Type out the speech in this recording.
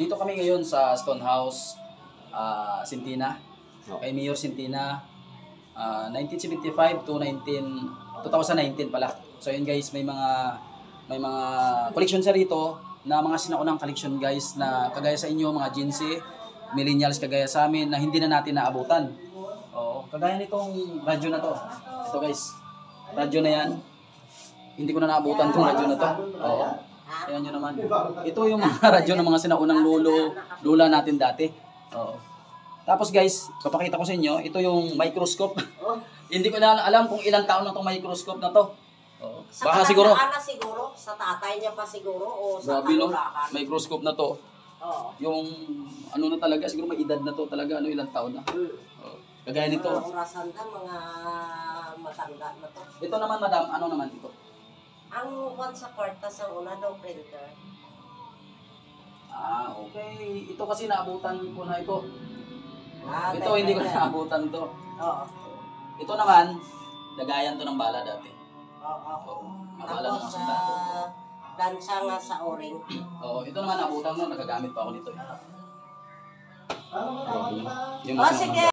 Dito kami ngayon sa Stonehouse, Sintina. Kay Mayor Sintina, 1975 to 2019 pala. So yun guys, may mga collection sa rito na mga sinaunang collection guys na kagaya sa inyo mga Gen Z, millennials kagaya sa amin na hindi na natin naabutan. Oo, kagaya nitong radyo na to. Ito guys, radyo na yan. Hindi ko na naabutan tong radyo na to. Oo. Ayan nyo naman. Ito yung mga radyo ng mga sinaunang lula natin dati. Oo. Tapos guys, papakita ko sa inyo, ito yung microscope. Hindi ko na alam kung ilang taon na itong microscope na to. Oo. Baka siguro. Sa tatay niya pa siguro o sa Grabe no, kanulakan. microscope na to. Oo. Yung ano na talaga, siguro may edad na to talaga, ano ilang taon na. Oo. Kagaya nito. Mga orasan na, mga matanda na to. Ito naman madam, ano naman ito? Ang one sa kwartas ang una daw printer. Okay. Ito kasi naabutan ko na ito. Ito Typewriter. hindi ko na naabutan to. Oo. Ito naman, lagayan to ng bala dati. Oo. Mabala ng mga Tapos sundalo. dansa nga sa o-ring. Oo, ito naman naabutan mo, nagagamit pa ako nito. Yung Oh, sige.